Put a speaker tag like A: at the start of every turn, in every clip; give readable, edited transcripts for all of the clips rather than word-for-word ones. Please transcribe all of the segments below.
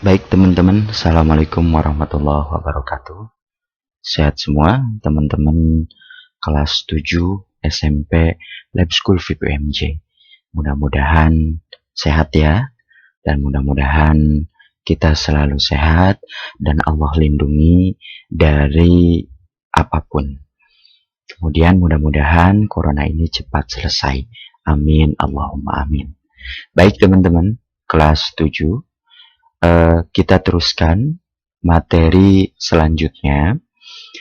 A: Baik teman-teman, Assalamualaikum warahmatullahi wabarakatuh. Sehat semua teman-teman kelas 7 SMP Lab School VPMJ. Mudah-mudahan sehat ya, dan mudah-mudahan kita selalu sehat dan Allah lindungi dari apapun. Kemudian mudah-mudahan corona ini cepat selesai. Amin, Allahumma amin. Baik teman-teman, kelas 7. Kita teruskan materi selanjutnya,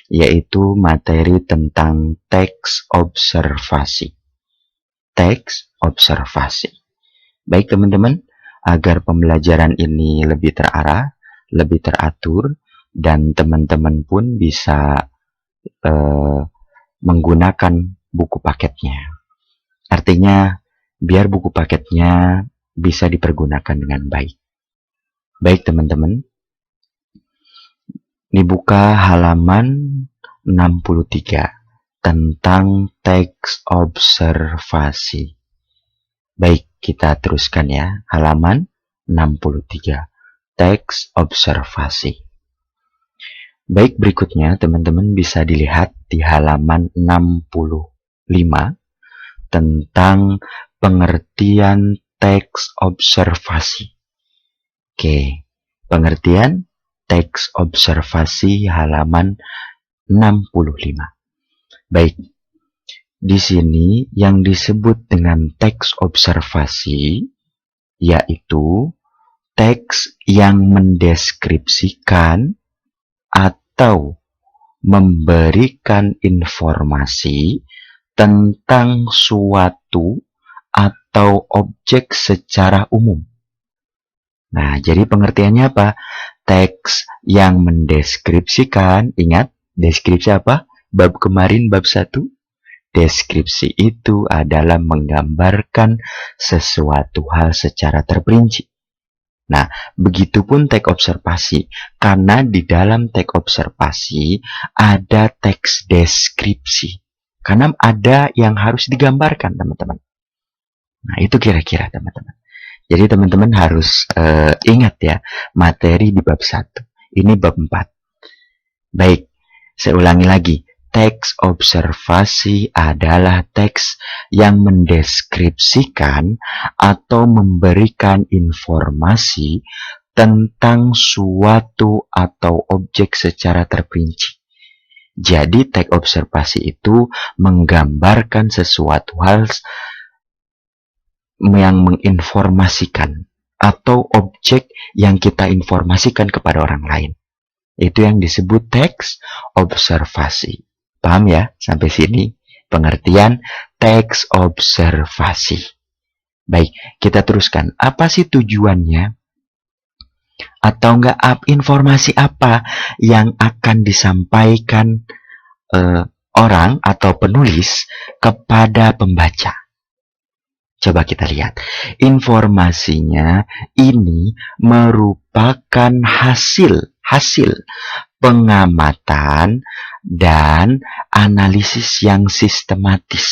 A: yaitu materi tentang teks observasi. Teks observasi. Baik teman-teman, agar pembelajaran ini lebih terarah, lebih teratur, dan teman-teman pun bisa menggunakan buku paketnya. Artinya, biar buku paketnya bisa dipergunakan dengan baik. Baik teman-teman, dibuka halaman 63 tentang teks observasi. Baik, kita teruskan ya, halaman 63, teks observasi. Baik, berikutnya teman-teman bisa dilihat di halaman 65 tentang pengertian teks observasi. Oke, pengertian teks observasi halaman 65. Baik, di sini yang disebut dengan teks observasi yaitu teks yang mendeskripsikan atau memberikan informasi tentang suatu atau objek secara umum. Nah, jadi pengertiannya apa? Teks yang mendeskripsikan, ingat, deskripsi apa? Bab kemarin, bab 1. Deskripsi itu adalah menggambarkan sesuatu hal secara terperinci. Nah, begitupun teks observasi. Karena di dalam teks observasi ada teks deskripsi. Karena ada yang harus digambarkan, teman-teman. Nah, itu kira-kira, teman-teman. Jadi teman-teman harus ingat ya, materi di bab 1. Ini bab 4. Baik, saya ulangi lagi. Teks observasi adalah teks yang mendeskripsikan atau memberikan informasi tentang suatu atau objek secara terperinci. Jadi teks observasi itu menggambarkan sesuatu hal yang menginformasikan atau objek yang kita informasikan kepada orang lain. Itu yang disebut teks observasi. Paham ya sampai sini pengertian teks observasi. Baik, kita teruskan. Apa sih tujuannya? Atau enggak informasi apa yang akan disampaikan orang atau penulis kepada pembaca? Coba kita lihat. Informasinya ini merupakan hasil pengamatan dan analisis yang sistematis.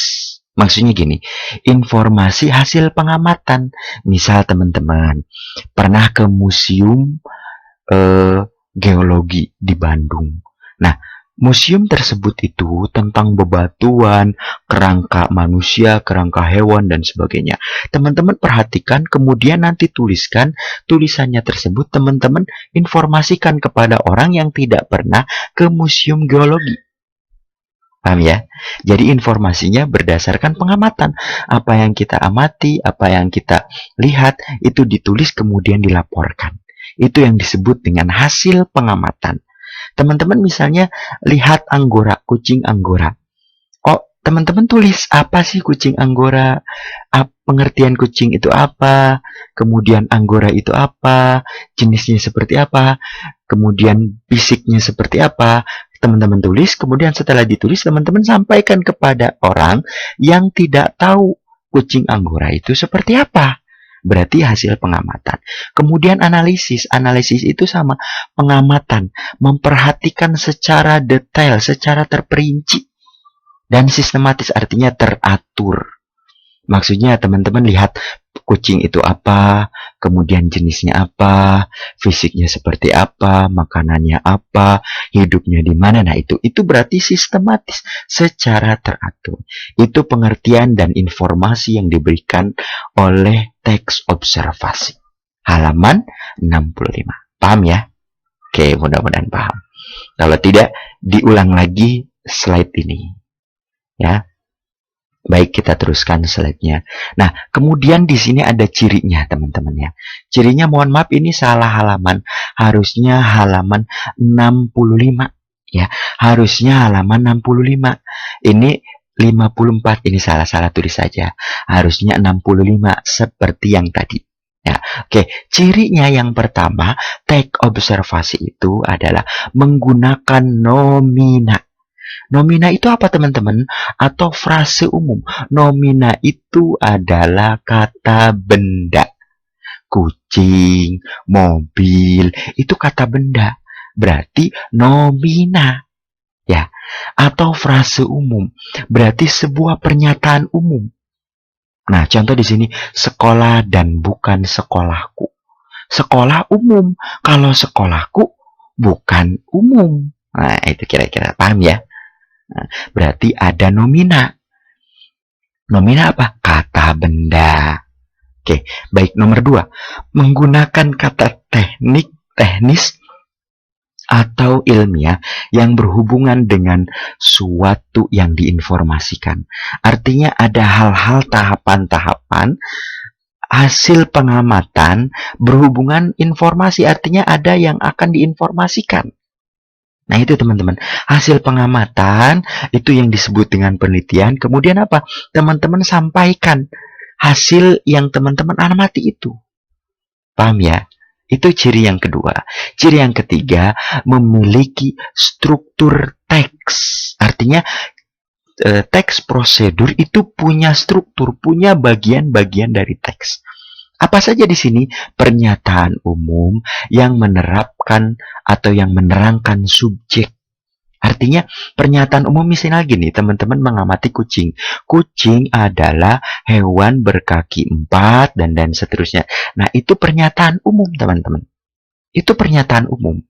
A: Maksudnya gini, informasi hasil pengamatan. Misal teman-teman pernah ke museum geologi di Bandung. Nah, museum tersebut itu tentang bebatuan, kerangka manusia, kerangka hewan, dan sebagainya. Teman-teman perhatikan, kemudian nanti tuliskan tulisannya tersebut, teman-teman informasikan kepada orang yang tidak pernah ke museum geologi. Paham ya? Jadi informasinya berdasarkan pengamatan. Apa yang kita amati, apa yang kita lihat, itu ditulis kemudian dilaporkan. Itu yang disebut dengan hasil pengamatan. Teman-teman misalnya lihat anggora, kucing anggora. Oh, teman-teman tulis apa sih kucing anggora? Pengertian kucing itu apa? Kemudian anggora itu apa? Jenisnya seperti apa? Kemudian fisiknya seperti apa? Teman-teman tulis, kemudian setelah ditulis teman-teman sampaikan kepada orang yang tidak tahu kucing anggora itu seperti apa. Berarti hasil pengamatan. Kemudian analisis. Analisis itu sama pengamatan. Memperhatikan secara detail, secara terperinci. Dan sistematis artinya teratur. Maksudnya teman-teman lihat kucing itu apa, kemudian jenisnya apa, fisiknya seperti apa, makanannya apa, hidupnya di mana. Nah, itu berarti sistematis secara teratur. Itu pengertian dan informasi yang diberikan oleh teks observasi. Halaman 65. Paham ya? Oke, mudah-mudahan paham. Kalau tidak, diulang lagi slide ini. Ya. Baik, kita teruskan slide-nya. Nah, kemudian di sini ada cirinya, teman-teman ya. Cirinya, mohon maaf, ini salah halaman. Harusnya halaman 65. Ya, harusnya halaman 65. Ini 54. Ini salah tulis saja. Harusnya 65 seperti yang tadi. Ya, oke. Cirinya yang pertama, teks observasi itu adalah menggunakan nomina. Nomina itu apa, teman-teman? Atau frase umum. Nomina itu adalah kata benda. Kucing, mobil, itu kata benda. Berarti nomina. Ya, atau frase umum. Berarti sebuah pernyataan umum. Nah, contoh di sini, sekolah dan bukan sekolahku. Sekolah umum. Kalau sekolahku bukan umum. Nah, itu kira-kira paham ya? Nah, berarti ada nomina. Nomina apa? Kata benda. Oke, baik. Nomor 2. Menggunakan kata teknis atau ilmiah yang berhubungan dengan suatu yang diinformasikan. Artinya ada hal-hal tahapan-tahapan hasil pengamatan berhubungan informasi. Artinya ada yang akan diinformasikan. Nah, itu teman-teman, hasil pengamatan itu yang disebut dengan penelitian. Kemudian apa? Teman-teman sampaikan hasil yang teman-teman amati itu. Paham ya? Itu ciri yang kedua. Ciri yang ketiga, memiliki struktur teks. Artinya teks prosedur itu punya struktur, punya bagian-bagian dari teks. Apa saja di sini? Pernyataan umum yang menerapkan atau yang menerangkan subjek. Artinya pernyataan umum misalnya gini, teman-teman mengamati kucing. Kucing adalah hewan berkaki 4 dan seterusnya. Nah, itu pernyataan umum, teman-teman. Itu pernyataan umum.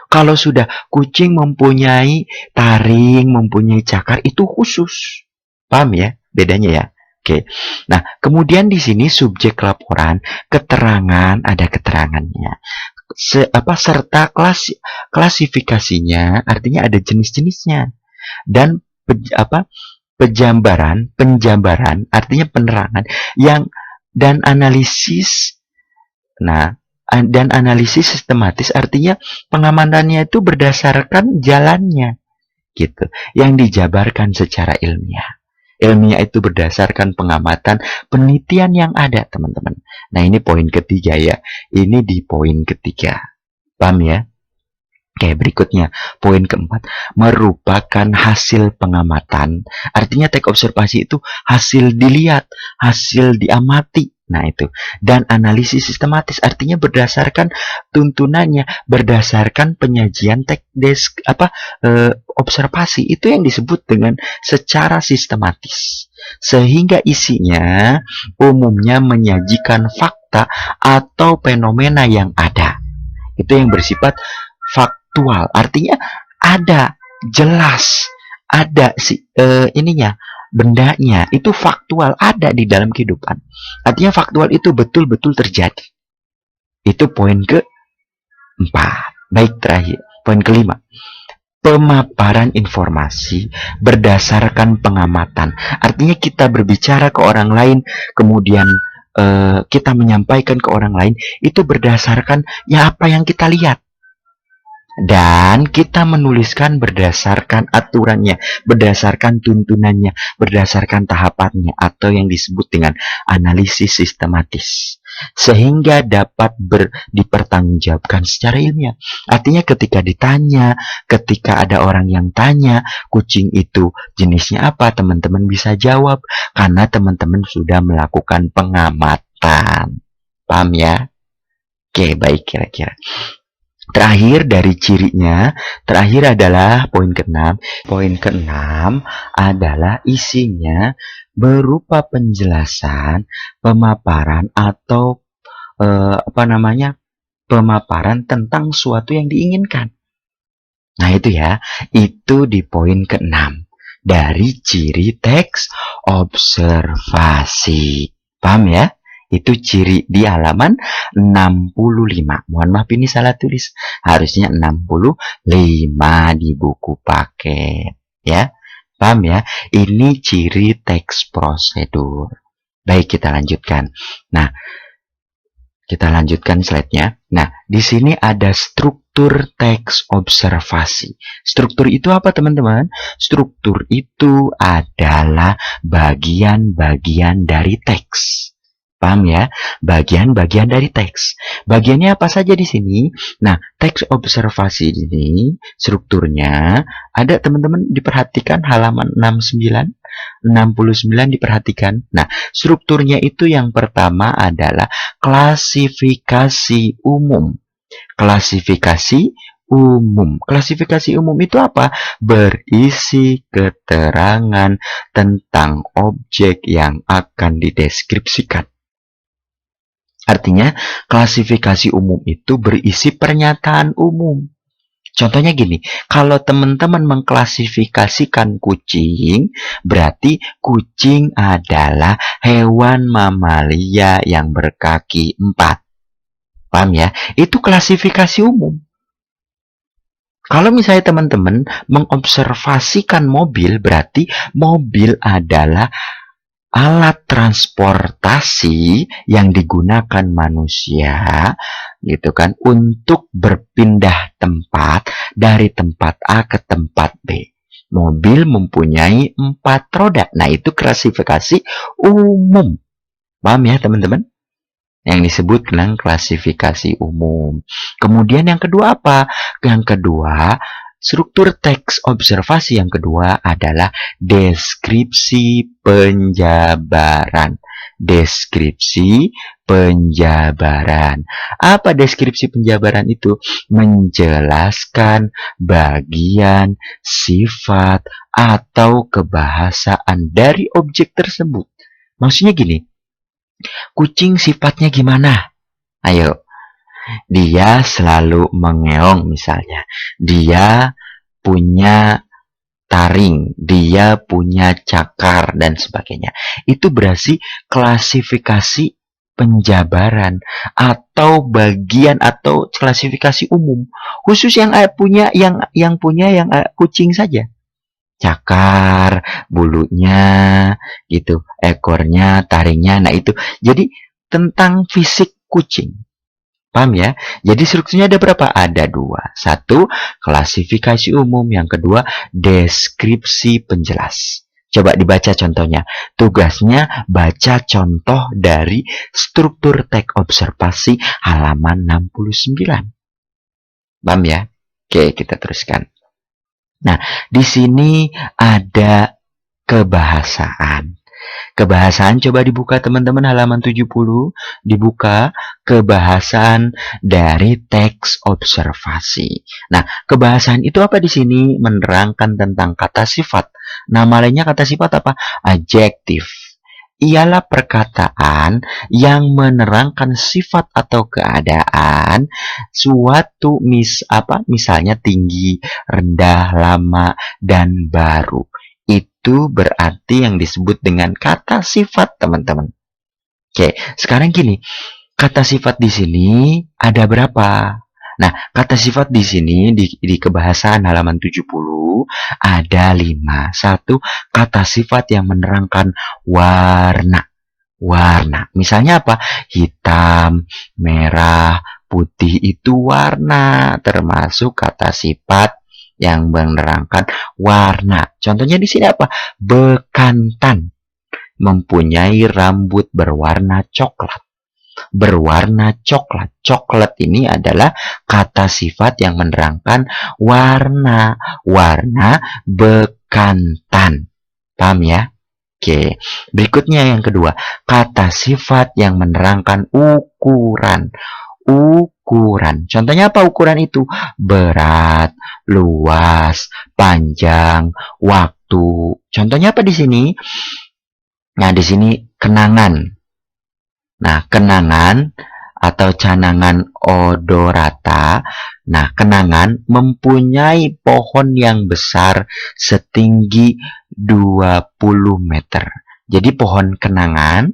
A: Kalau sudah kucing mempunyai taring, mempunyai cakar, itu khusus. Paham ya? Bedanya ya? Oke. Nah, kemudian di sini subjek laporan, keterangan, ada keterangannya. Serta klasifikasinya, artinya ada jenis-jenisnya. Dan penjambaran, artinya penerangan dan analisis. Nah, dan analisis sistematis artinya pengamatannya itu berdasarkan jalannya gitu, yang dijabarkan secara ilmiah. Ilmiah itu berdasarkan pengamatan penelitian yang ada, teman-teman. Nah, ini poin ketiga ya. Ini di poin ketiga. Paham ya? Oke, berikutnya. Poin keempat. Merupakan hasil pengamatan. Artinya teks observasi itu hasil dilihat, hasil diamati. Nah, itu. Dan analisis sistematis. Artinya berdasarkan tuntunannya, berdasarkan penyajian observasi. Itu yang disebut dengan secara sistematis. Sehingga isinya umumnya menyajikan fakta atau fenomena yang ada. Itu yang bersifat faktual. Artinya ada, jelas, ada bendanya, itu faktual, ada di dalam kehidupan. Artinya faktual itu betul-betul terjadi. Itu poin keempat. Baik, terakhir. Poin kelima. Pemaparan informasi berdasarkan pengamatan. Artinya kita berbicara ke orang lain, kemudian kita menyampaikan ke orang lain, itu berdasarkan ya apa yang kita lihat. Dan kita menuliskan berdasarkan aturannya, berdasarkan tuntunannya, berdasarkan tahapannya, atau yang disebut dengan analisis sistematis. Sehingga dapat dipertanggungjawabkan secara ilmiah. Artinya ketika ditanya, ketika ada orang yang tanya, kucing itu jenisnya apa, teman-teman bisa jawab. Karena teman-teman sudah melakukan pengamatan. Paham ya? Oke, baik kira-kira. Terakhir dari cirinya, terakhir adalah poin ke-6. Poin ke-6 adalah isinya berupa penjelasan, pemaparan atau pemaparan tentang suatu yang diinginkan. Nah, itu ya, itu di poin ke-6 dari ciri teks observasi. Paham ya? Itu ciri di halaman 65. Mohon maaf ini salah tulis. Harusnya 65 di buku paket. Ya, paham ya? Ini ciri teks prosedur. Baik, kita lanjutkan. Nah, kita lanjutkan slide-nya. Nah, di sini ada struktur teks observasi. Struktur itu apa, teman-teman? Struktur itu adalah bagian-bagian dari teks. Paham ya? Bagian-bagian dari teks. Bagiannya apa saja di sini? Nah, teks observasi ini strukturnya ada, teman-teman, diperhatikan halaman 69, 69 diperhatikan. Nah, strukturnya itu yang pertama adalah klasifikasi umum. Klasifikasi umum. Klasifikasi umum itu apa? Berisi keterangan tentang objek yang akan dideskripsikan. Artinya, klasifikasi umum itu berisi pernyataan umum. Contohnya gini, kalau teman-teman mengklasifikasikan kucing, berarti kucing adalah hewan mamalia yang berkaki 4. Paham ya? Itu klasifikasi umum. Kalau misalnya teman-teman mengobservasikan mobil, berarti mobil adalah alat transportasi yang digunakan manusia gitu kan untuk berpindah tempat dari tempat A ke tempat B. Mobil mempunyai 4 roda. Nah, itu klasifikasi umum. Paham ya, teman-teman? Yang disebut dengan klasifikasi umum. Kemudian yang kedua apa? Yang kedua, struktur teks observasi yang kedua adalah deskripsi penjabaran. Deskripsi penjabaran. Apa deskripsi penjabaran itu? Menjelaskan bagian, sifat, atau kebahasaan dari objek tersebut. Maksudnya gini, kucing sifatnya gimana? Ayo. Dia selalu mengeong misalnya. Dia punya taring, dia punya cakar, dan sebagainya. Itu berarti klasifikasi penjabaran atau bagian atau klasifikasi umum. Khusus yang punya kucing saja. Cakar, bulunya, gitu, ekornya, taringnya. Nah, itu. Jadi tentang fisik kucing. Paham ya? Jadi strukturnya ada berapa? Ada 2. 1, klasifikasi umum. Yang kedua, deskripsi penjelas. Coba dibaca contohnya. Tugasnya baca contoh dari struktur teks observasi halaman 69. Paham ya? Oke, kita teruskan. Nah, di sini ada kebahasaan. Kebahasaan coba dibuka teman-teman halaman 70, dibuka kebahasaan dari teks observasi. Nah, kebahasaan itu apa di sini? Menerangkan tentang kata sifat. Nama lainnya kata sifat apa? Adjektif. Ialah perkataan yang menerangkan sifat atau keadaan suatu misalnya tinggi, rendah, lama, dan baru. Itu berarti yang disebut dengan kata sifat, teman-teman. Oke, sekarang gini, kata sifat di sini ada berapa? Nah, kata sifat di sini di kebahasaan halaman 70 ada 5. 1, kata sifat yang menerangkan warna. Warna. Misalnya apa? Hitam, merah, putih itu warna, termasuk kata sifat yang menerangkan warna. Contohnya di sini apa? Bekantan, mempunyai rambut berwarna coklat. Berwarna coklat. Coklat ini adalah kata sifat yang menerangkan warna. Warna bekantan. Paham ya? Oke. Berikutnya yang kedua, kata sifat yang menerangkan ukuran. ukuran. Contohnya apa ukuran itu? Berat, luas, panjang, waktu. Contohnya apa di sini? Nah, di sini kenangan. Nah, kenangan atau canangan odorata. Nah, kenangan mempunyai pohon yang besar setinggi 20 meter. Jadi pohon kenangan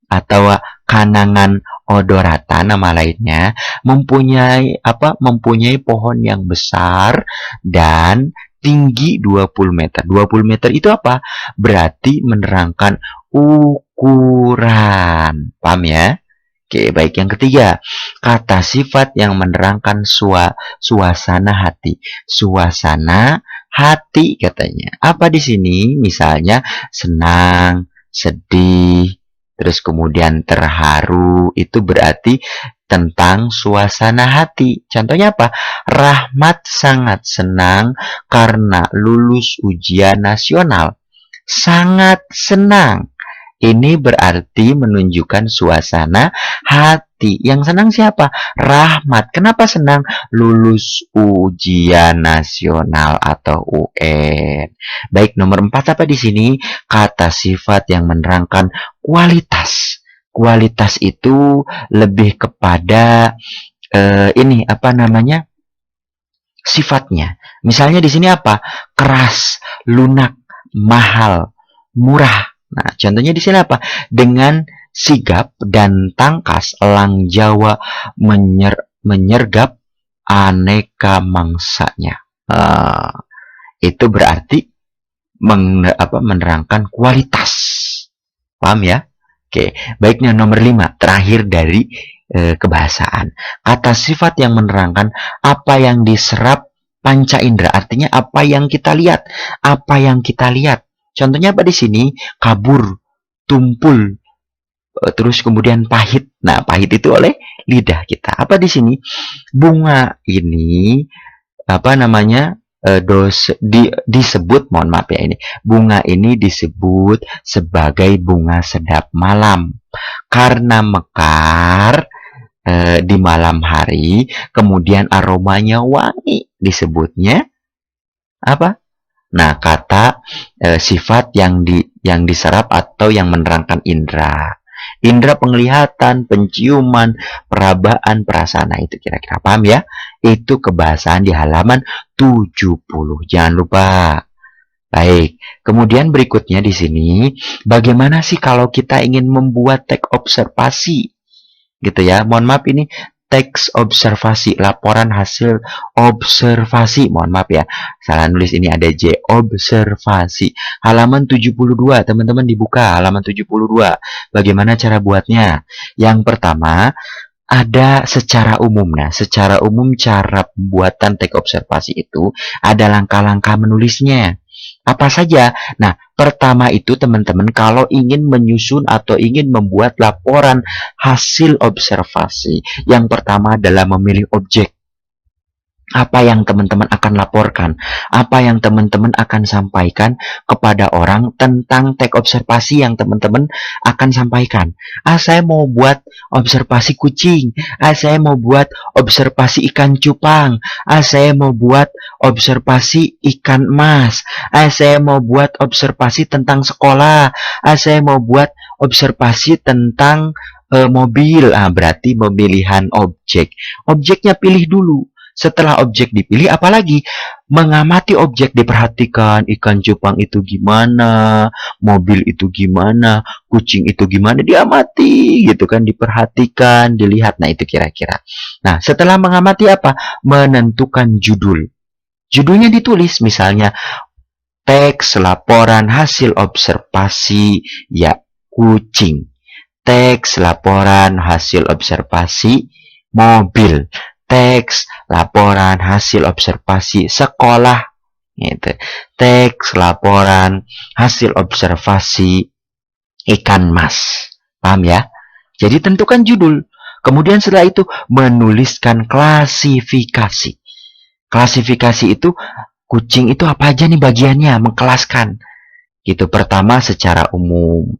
A: atau kanangan odorata nama lainnya mempunyai mempunyai pohon yang besar dan tinggi 20 meter. 20 meter itu apa? Berarti menerangkan ukuran. Paham ya? Oke, baik. Yang ketiga, kata sifat yang menerangkan suasana hati. Suasana hati katanya. Apa di sini? Misalnya senang, sedih, terus kemudian terharu. Itu berarti tentang suasana hati. Contohnya apa? Rahmat sangat senang karena lulus ujian nasional. Sangat senang. Ini berarti menunjukkan suasana hati. Yang senang siapa? Rahmat. Kenapa senang? Lulus ujian nasional atau UN. Baik, nomor 4 apa di sini? Kata sifat yang menerangkan kualitas. Kualitas itu lebih kepada sifatnya. Misalnya di sini apa? Keras, lunak, mahal, murah. Nah, contohnya di sini apa? Dengan sigap dan tangkas elang Jawa menyergap aneka mangsanya. Itu berarti menerangkan kualitas. Paham ya? Oke, baiknya nomor 5, terakhir dari kebahasaan. Kata sifat yang menerangkan apa yang diserap panca indera, artinya apa yang kita lihat, apa yang kita lihat. Contohnya apa di sini? Kabur, tumpul, terus kemudian pahit. Nah, pahit itu oleh lidah kita. Apa di sini? Bunga ini disebut, mohon maaf ya ini. Bunga ini disebut sebagai bunga sedap malam karena mekar di malam hari, kemudian aromanya wangi. Disebutnya apa? Nah, kata sifat yang diserap atau yang menerangkan indera. Indera penglihatan, penciuman, perabaan, perasaan. Nah, itu kira-kira paham ya? Itu kebahasaan di halaman 70. Jangan lupa. Baik, kemudian berikutnya di sini, bagaimana sih kalau kita ingin membuat teks observasi? Gitu ya. Mohon maaf ini teks observasi, laporan hasil observasi. Mohon maaf ya, salah nulis, ini ada J, observasi. Halaman 72, teman-teman dibuka halaman 72. Bagaimana cara buatnya? Yang pertama, ada secara umum. Nah, secara umum cara pembuatan teks observasi itu ada langkah-langkah menulisnya. Apa saja? Nah, pertama itu teman-teman kalau ingin menyusun atau ingin membuat laporan hasil observasi, yang pertama adalah memilih objek. Apa yang teman-teman akan laporkan, apa yang teman-teman akan sampaikan kepada orang tentang teks observasi yang teman-teman akan sampaikan. Saya mau buat observasi kucing, saya mau buat observasi ikan cupang, saya mau buat observasi ikan emas, saya mau buat observasi tentang sekolah, saya mau buat observasi tentang mobil. Berarti pemilihan objek. Objeknya pilih dulu. Setelah objek dipilih, apalagi mengamati objek, diperhatikan ikan cupang itu gimana, mobil itu gimana, kucing itu gimana, diamati gitu kan, diperhatikan, dilihat. Nah, itu kira-kira. Nah, setelah mengamati apa? Menentukan judul. Judulnya ditulis, misalnya teks laporan hasil observasi ya kucing, teks laporan hasil observasi mobil, teks laporan hasil observasi sekolah, gitu. Teks laporan hasil observasi ikan mas. Paham ya? Jadi tentukan judul. Kemudian setelah itu menuliskan klasifikasi. Klasifikasi itu kucing itu apa aja nih bagiannya, mengkelaskan. Gitu. Pertama secara umum.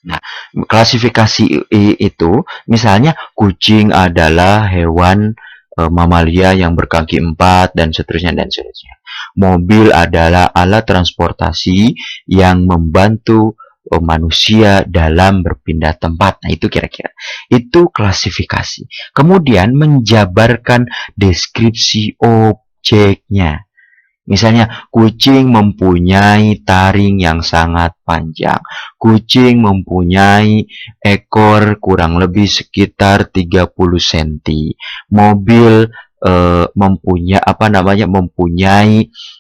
A: Nah, klasifikasi itu misalnya kucing adalah hewan mamalia yang berkaki 4 dan seterusnya dan seterusnya. Mobil adalah alat transportasi yang membantu manusia dalam berpindah tempat. Nah, itu kira-kira. Itu klasifikasi. Kemudian menjabarkan deskripsi objeknya. Misalnya, kucing mempunyai taring yang sangat panjang. Kucing mempunyai ekor kurang lebih sekitar 30 cm. Mobil mempunyai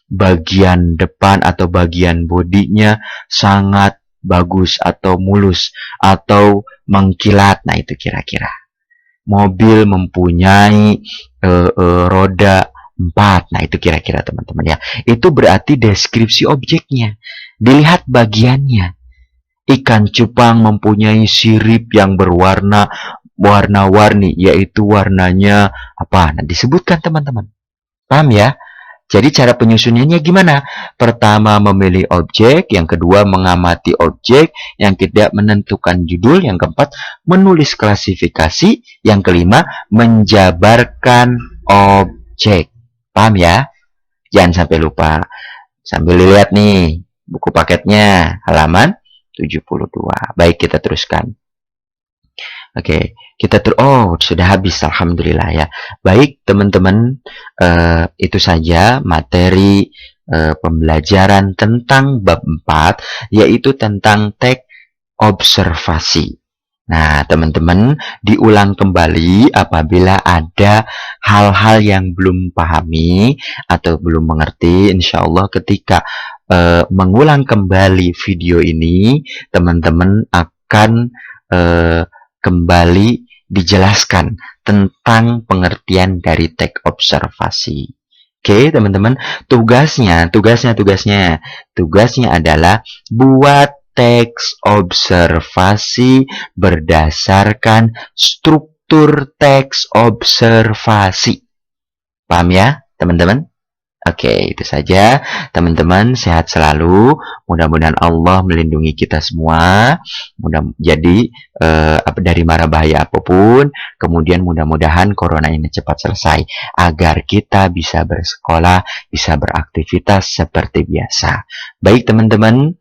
A: bagian depan atau bagian bodinya sangat bagus atau mulus atau mengkilat. Nah, itu kira-kira. Mobil mempunyai roda 4. Nah, itu kira-kira teman-teman ya. Itu berarti deskripsi objeknya. Dilihat bagiannya. Ikan cupang mempunyai sirip yang warna-warni, yaitu warnanya apa? Nah, disebutkan teman-teman. Paham ya? Jadi cara penyusunannya gimana? Pertama memilih objek, yang kedua mengamati objek, yang ketiga menentukan judul, yang keempat menulis klasifikasi, yang kelima menjabarkan objek. Paham ya? Jangan sampai lupa. Sambil lihat nih buku paketnya halaman 72. Baik, kita teruskan. Oke, sudah habis, alhamdulillah ya. Baik, teman-teman, itu saja materi pembelajaran tentang bab 4, yaitu tentang teks observasi. Nah, teman-teman, diulang kembali apabila ada hal-hal yang belum pahami atau belum mengerti. Insya Allah ketika mengulang kembali video ini, teman-teman akan kembali dijelaskan tentang pengertian dari teks observasi. Oke, teman-teman, tugasnya adalah buat teks observasi berdasarkan struktur teks observasi. Paham ya, teman-teman? Oke, itu saja. Teman-teman, sehat selalu. Mudah-mudahan Allah melindungi kita semua. Jadi, dari mara bahaya apapun. Kemudian mudah-mudahan corona ini cepat selesai. Agar kita bisa bersekolah, bisa beraktivitas seperti biasa. Baik, teman-teman,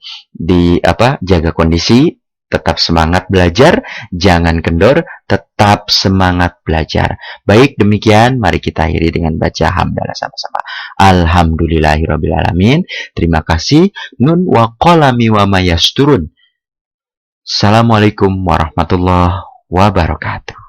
A: jaga kondisi. Tetap semangat belajar, jangan kendor, tetap semangat belajar. Baik, demikian, mari kita akhiri dengan baca hamdalah sama-sama. Alhamdulillahirrabbilalamin. Terima kasih. Nun wa qalami wa ma yasturun. Assalamualaikum warahmatullahi wabarakatuh.